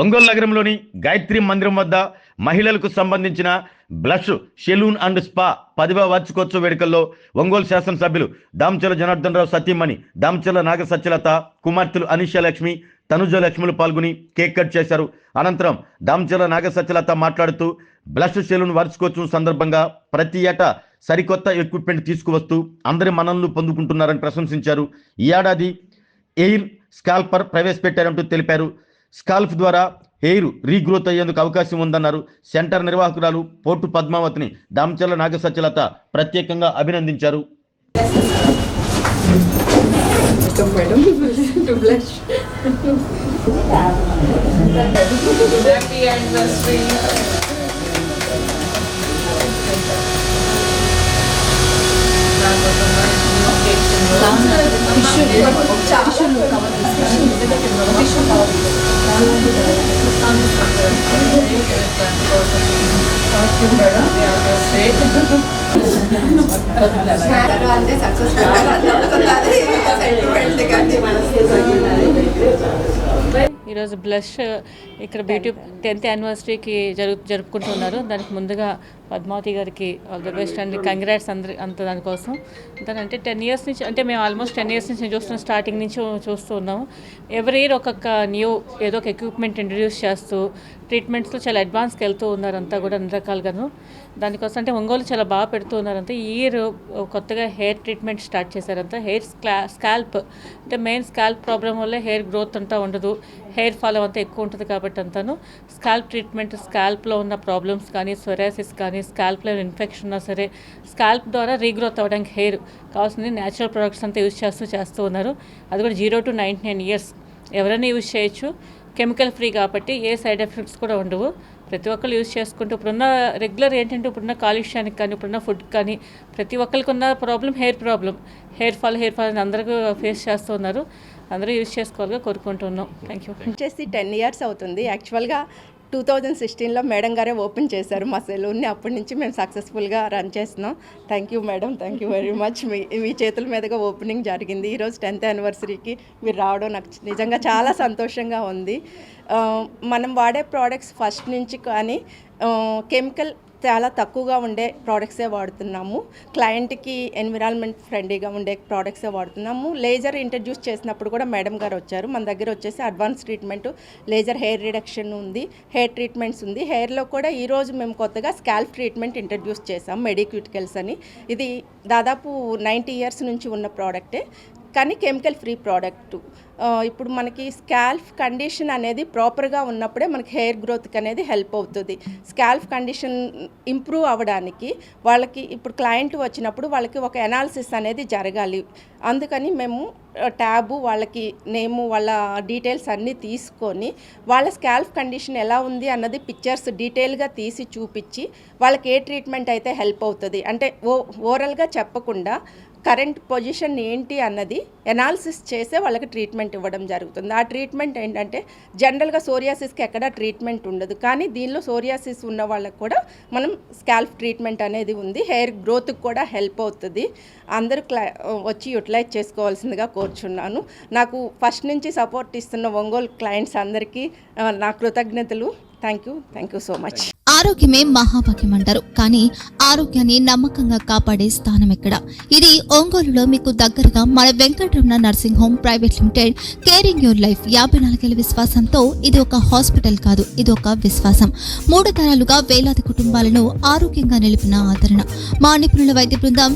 ఒంగోలు నగరంలోని గాయత్రి మందిరం వద్ద మహిళలకు సంబంధించిన బ్లష్ సెలూన్ అండ్ స్పా 10వ వార్షికోత్సవ వేడుకల్లో ఒంగోలు శాసనసభ్యులు దామచర్ల జనార్దన్ రావు సతీమణి దామచర్ల నాగ సత్యలత కుమార్తెలు అనిషాలక్ష్మి తనుజలక్ష్ములు పాల్గొని కేక్ కట్ చేశారు. అనంతరం దామచర్ల నాగ సత్యలత మాట్లాడుతూ బ్లష్ సెలూన్ వార్షికోత్సవం సందర్భంగా ప్రతి ఏటా సరికొత్త ఎక్విప్మెంట్ తీసుకువస్తూ అందరి మన్ననలు పొందుకుంటున్నారని ప్రశంసించారు. ఈ ఏడాది ఎయిర్ స్కాల్పర్ ప్రవేశపెట్టారంటూ తెలిపారు. స్కాల్ప్ ద్వారా హెయిర్ రీగ్రోత్ అయ్యేందుకు అవకాశం ఉందన్నారు. సెంటర్ నిర్వాహకురాలు పోటు పద్మావతిని దామచర్ల నాగ సత్యలత ప్రత్యేకంగా అభినందించారు. ఈరోజు బ్లష్ ఇక్కడ బ్యూటీ 10th యానివర్సరీకి జరుపుకుంటున్నారు. దానికి ముందుగా పద్మావతి గారికి all the best and congrats అంత దానికోసం. అంటే 10 years నుంచి, అంటే మేము ఆల్మోస్ట్ 10 years నుంచి చూస్తున్నాం, స్టార్టింగ్ నుంచి చూస్తూ ఉన్నాము. ఎవ్రీ ఇయర్ ఒక్కొక్క న్యూ ఏదో ఒక ఎక్విప్మెంట్ ఇంట్రడ్యూస్ చేస్తూ ట్రీట్మెంట్స్లో చాలా అడ్వాన్స్కి వెళ్తూ ఉన్నారు అంతా కూడా అన్ని రకాలుగాను. దానికోసం అంటే ఒంగోలు చాలా బాగా పెడుతూ ఉన్నారంతా. ఈ ఇయర్ కొత్తగా హెయిర్ ట్రీట్మెంట్ స్టార్ట్ చేశారంతా. హెయిర్ స్కాల్ప్ అంటే మెయిన్ స్కాల్ప్ ప్రాబ్లం వల్లే హెయిర్ గ్రోత్ అంతా ఉండదు, హెయిర్ ఫాల్ అంతా ఎక్కువ ఉంటుంది కాబట్టి అంతాను స్కాల్ప్ ట్రీట్మెంట్, స్కాల్ప్లో ఉన్న ప్రాబ్లమ్స్ కానీ, సొరాసిస్ కానీ, స్కాల్ప్లో ఇన్ఫెక్షన్ ఉన్నా సరే స్కాల్ప్ ద్వారా రీగ్రోత్ అవ్వడానికి హెయిర్ కావాల్సింది న్యాచురల్ ప్రొడక్ట్స్ అంతా యూజ్ చేస్తూ ఉన్నారు. అది కూడా 0 to 99 years ఎవరైనా యూజ్ చేయొచ్చు. కెమికల్ ఫ్రీ కాబట్టి ఏ సైడ్ ఎఫెక్ట్స్ కూడా ఉండవు. ప్రతి ఒక్కరు యూజ్ చేసుకుంటూ ఇప్పుడున్న రెగ్యులర్ ఏంటంటే ఇప్పుడున్న కాలుష్యానికి కానీ, ఇప్పుడున్న ఫుడ్ కానీ ప్రతి ఒక్కరికి ఉన్న ప్రాబ్లం హెయిర్ ఫాల్ అని అందరూ ఫేస్ చేస్తూ ఉన్నారు. అందరూ యూజ్ చేసుకోవాలిగా కోరుకుంటున్నాం. Thank you. వచ్చేసి 10 years అవుతుంది. యాక్చువల్గా 2016లో మేడం గారే ఓపెన్ చేశారు మా సెలూన్ని. అప్పటి నుంచి మేము సక్సెస్ఫుల్గా రన్ చేస్తున్నాం. Thank you madam, thank you very much. మీ చేతుల మీదుగా ఓపెనింగ్ జరిగింది. ఈరోజు 10th యానివర్సరీకి మీరు రావడం నాకు నిజంగా చాలా సంతోషంగా ఉంది. మనం వాడే ప్రోడక్ట్స్ ఫస్ట్ నుంచి కానీ కెమికల్ చాలా తక్కువగా ఉండే ప్రోడక్ట్సే వాడుతున్నాము. క్లయింట్కి ఎన్విరాన్మెంట్ ఫ్రెండ్లీగా ఉండే ప్రోడక్ట్సే వాడుతున్నాము. లేజర్ ఇంట్రడ్యూస్ చేసినప్పుడు కూడా మేడం గారు వచ్చారు. మన దగ్గర వచ్చేసి advance treatment, laser hair reduction ఉంది, హెయిర్ ట్రీట్మెంట్స్ ఉంది. హెయిర్లో కూడా ఈరోజు మేము కొత్తగా స్కాల్ప్ ట్రీట్మెంట్ ఇంట్రడ్యూస్ చేసాం, మెడిక్యూటికల్స్ అని. ఇది దాదాపు 90 years నుంచి ఉన్న ప్రోడక్టే, కానీ కెమికల్ ఫ్రీ ప్రోడక్ట్. ఇప్పుడు మనకి స్కాల్ప్ కండిషన్ అనేది ప్రాపర్గా ఉన్నప్పుడే మనకి హెయిర్ గ్రోత్కి అనేది హెల్ప్ అవుతుంది. స్కాల్ప్ కండిషన్ ఇంప్రూవ్ అవ్వడానికి వాళ్ళకి ఇప్పుడు క్లయింట్ వచ్చినప్పుడు వాళ్ళకి ఒక ఎనాలిసిస్ అనేది జరగాలి. అందుకని మేము ట్యాబు వాళ్ళకి నేము వాళ్ళ డీటెయిల్స్ అన్నీ తీసుకొని వాళ్ళ స్కాల్ప్ కండిషన్ ఎలా ఉంది అన్నది పిక్చర్స్ డీటెయిల్గా తీసి చూపించి వాళ్ళకి ఏ ట్రీట్మెంట్ అయితే హెల్ప్ అవుతుంది అంటే ఓరల్గా చెప్పకుండా కరెంట్ పొజిషన్ ఏంటి అన్నది ఎనాలిసిస్ చేసే వాళ్ళకి ట్రీట్మెంట్ ఇవ్వడం జరుగుతుంది. ఆ ట్రీట్మెంట్ ఏంటంటే జనరల్గా సోరియాసిస్కి ఎక్కడ ట్రీట్మెంట్ ఉండదు, కానీ దీనిలో సోరియాసిస్ ఉన్న వాళ్ళకి కూడా మనం స్కాల్ప్ ట్రీట్మెంట్ అనేది ఉంది. హెయిర్ గ్రోత్కి కూడా హెల్ప్ అవుతుంది. అందరూ వచ్చి యూటిలైజ్ చేసుకోవాల్సిందిగా కోరుచున్నాను. నాకు ఫస్ట్ నుంచి సపోర్ట్ ఇస్తున్న ఒంగోలు క్లయింట్స్ అందరికీ నా కృతజ్ఞతలు. Thank you so much. ఆరోగ్యమే మహాభాగ్యం అంటారు, కానీ ఆరోగ్యాన్ని నమ్మకంగా కాపాడే స్థానం ఎక్కడ? ఇది ఒంగోలులో మీకు దగ్గరగా మన Venkataramana nursing home private limited. Caring your life 54 ఏళ్ల విశ్వాసంతో ఇది ఒక హాస్పిటల్ కాదు, ఇది ఒక విశ్వాసం. 3 తరాలుగా వేలాది కుటుంబాలను ఆరోగ్యంగా నిలిపిన ఆదరణ. మా నిపుణుల వైద్య బృందం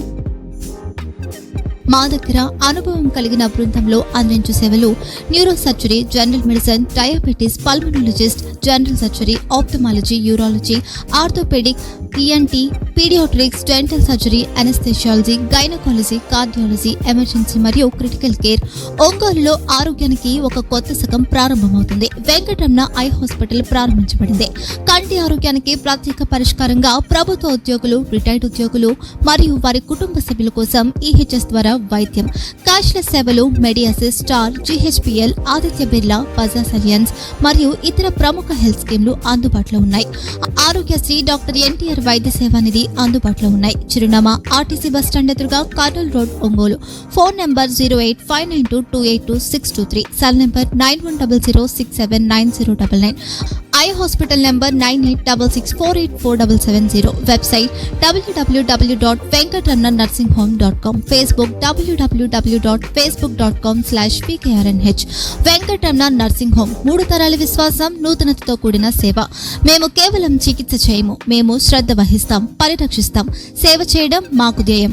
మా దగ్గర అనుభవం కలిగిన బృందంలో అందించే సేవలు neuro surgery, general medicine, diabetes, pulmonologist, general surgery, ophthalmology, urology, orthopaedic, ENT, paediatrics, dental surgery, anaesthesiology, gynaecology, cardiology, emergency మరియు క్రిటికల్ కేర్. ఒంగోలులో ఆరోగ్యానికి ఒక కొత్త శకం ప్రారంభమవుతుంది. వెంకటరమణ ఐ హాస్పిటల్ ప్రారంభించబడింది. కంటి ఆరోగ్యానికి ప్రత్యేక పరిష్కారంగా ప్రభుత్వ ఉద్యోగులు, రిటైర్డ్ ఉద్యోగులు మరియు వారి కుటుంబ సభ్యుల కోసం ఈహెచ్ఎస్ ద్వారా వైద్యం. క్యాష్లెస్ సేవలు Mediassist, Star, GHPL, Aditya Birla, Bajaj Allianz మరియు ఇతర ప్రముఖ హెల్త్ స్కీమ్లు అందుబాటులో ఉన్నాయి. ఆరోగ్యశ్రీ, డాక్టర్ ఎన్టీఆర్ వైద్య సేవా నిధి అందుబాటులో ఉన్నాయి. చిరునామా ఆర్టీసీ బస్ స్టాండ్ ఎదురుగా, Kurnool road, Ongole. Phone number 08592282623, cell number 9100679099. Eye hospital number 9866484770. Website www.venkatramanursing.com. Facebook www.facebook.com/pkrnh. Venkataramana nursing home, 3 తరాల విశ్వాసం, నూతనతతో కూడిన సేవ. మేము కేవలం చికిత్స చేయము, మేము శ్రద్ధ వహిస్తాం, పరిరక్షిస్తాం. సేవ చేయడం మాకు ధ్యేయం.